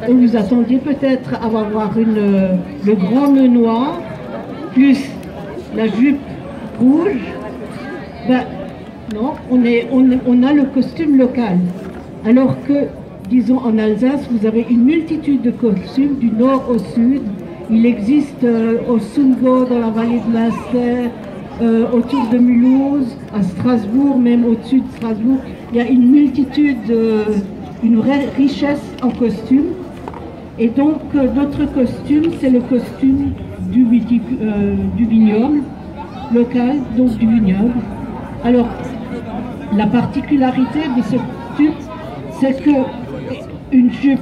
vous attendiez peut-être à avoir le grand nœud noir, plus la jupe rouge. Ben, non, on a le costume local. Alors que, disons, en Alsace, vous avez une multitude de costumes du nord au sud. Il existe au Sundgau, dans la vallée de Münster, autour de Mulhouse, à Strasbourg, même au-dessus de Strasbourg. Il y a une multitude, une vraie richesse en costumes. Et donc, notre costume, c'est le costume du vignoble local, donc du vignoble. Alors, la particularité de ce costume, c'est que une jupe,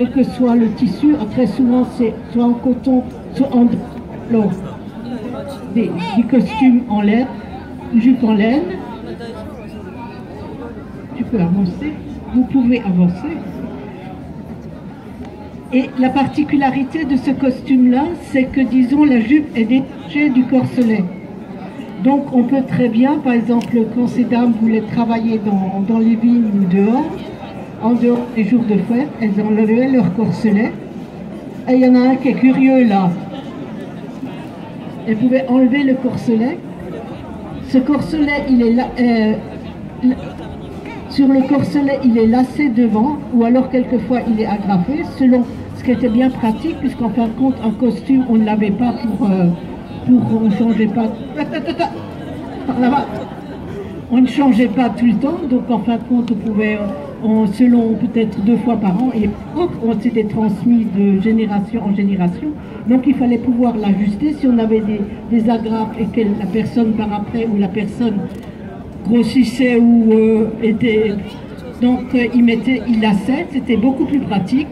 et que soit le tissu, très souvent c'est soit en coton, soit en des costumes en laine, une jupe en laine. Tu peux avancer, vous pouvez avancer. Et la particularité de ce costume-là, c'est que, disons, la jupe est détachée du corselet. Donc on peut très bien, par exemple, quand ces dames voulaient travailler dans les vignes ou dehors, en dehors des jours de fête, elles enlevaient leur corselet. Et il y en a un qui est curieux là. Elles pouvaient enlever le corselet. Ce corselet, il est là, sur le corselet, il est lacé devant, ou alors quelquefois il est agrafé, selon ce qui était bien pratique, puisqu'en fin de compte, un costume, on ne l'avait pas on ne changeait pas. On ne changeait pas tout le temps, donc en fin de compte, on pouvait, selon peut-être 2 fois par an, et on s'était transmis de génération en génération. Donc il fallait pouvoir l'ajuster si on avait des agrafes et que la personne par après, ou la personne grossissait ou était. Donc il laçait, c'était beaucoup plus pratique.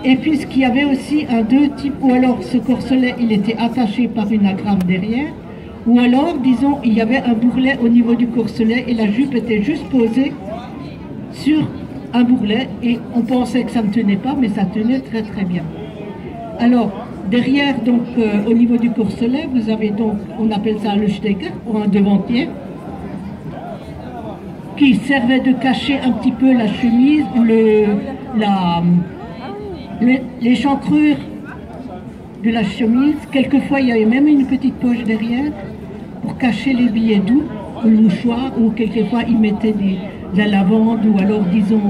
Et puisqu'il y avait aussi deux types, ou alors ce corselet, il était attaché par une agrafe derrière, ou alors, disons, il y avait un bourrelet au niveau du corselet et la jupe était juste posée sur un bourrelet et on pensait que ça ne tenait pas, mais ça tenait très très bien. Alors, derrière, donc, au niveau du corselet, vous avez donc, on appelle ça le stecker, ou un devantier, qui servait de cacher un petit peu la chemise, l'échancrure de la chemise. Quelquefois, il y avait même une petite poche derrière pour cacher les billets doux, ou le mouchoir, ou quelquefois, ils mettaient de la lavande, ou alors, disons,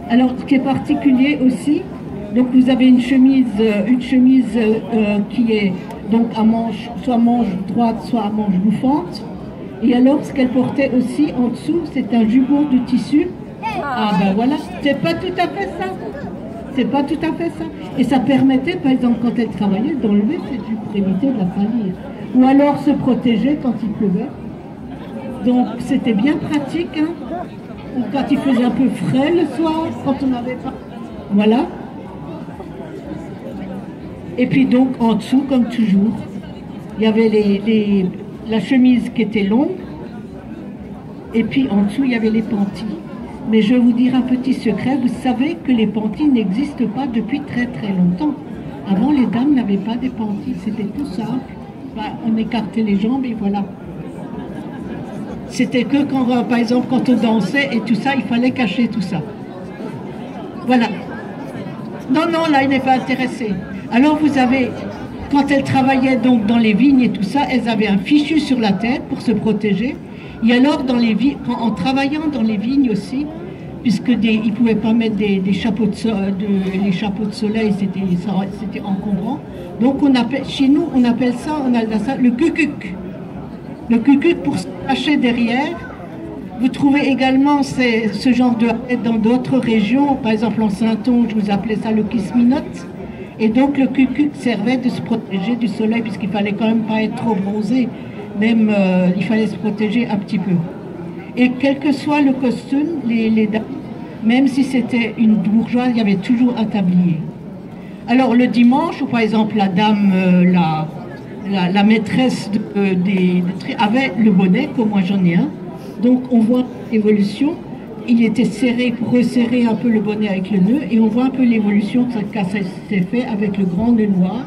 Alors, ce qui est particulier aussi, donc vous avez une chemise qui est donc à manche, soit manche droite, soit à manche bouffante. Et alors, ce qu'elle portait aussi en dessous, c'est un jupon de tissu. Ah ben voilà, c'est pas tout à fait ça. C'est pas tout à fait ça. Et ça permettait, par exemple, quand elle travaillait, d'enlever cette jupe pour éviter de la salir. Ou alors se protéger quand il pleuvait. Donc c'était bien pratique, hein. Ou quand il faisait un peu frais le soir, quand on n'avait pas. Voilà. Et puis donc en dessous, comme toujours, il y avait la chemise qui était longue, et puis en dessous il y avait les panties. Mais je vais vous dire un petit secret, vous savez que les panties n'existent pas depuis très très longtemps. Avant, les dames n'avaient pas des panties, c'était tout simple. Enfin, on écartait les jambes et voilà. C'était que quand, par exemple, quand on dansait et tout ça, il fallait cacher tout ça. Voilà. Non, non, là, il n'est pas intéressé. Alors vous avez, quand elles travaillaient donc dans les vignes et tout ça, elles avaient un fichu sur la tête pour se protéger. Et alors, en travaillant dans les vignes aussi, puisque ils ne pouvaient pas mettre les chapeaux de soleil, c'était encombrant. Donc chez nous, on appelle ça, on a ça le cucuc. Le cucuc pour se cacher derrière. Vous trouvez également ce genre de haillette dans d'autres régions, par exemple en Saintonge, vous appelez ça le kisminote. Et donc le cucuc servait de se protéger du soleil, puisqu'il fallait quand même pas être trop bronzé. Même, il fallait se protéger un petit peu. Et quel que soit le costume, les dames, même si c'était une bourgeoise, il y avait toujours un tablier. Alors le dimanche, par exemple, la dame, la maîtresse avait le bonnet, comme moi j'en ai un. Donc on voit l'évolution. Il était serré pour resserrer un peu le bonnet avec le nœud. Et on voit un peu l'évolution que ça s'est fait avec le grand nœud noir.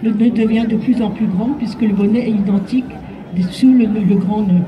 Le nœud devient de plus en plus grand puisque le bonnet est identique sous le grand nœud.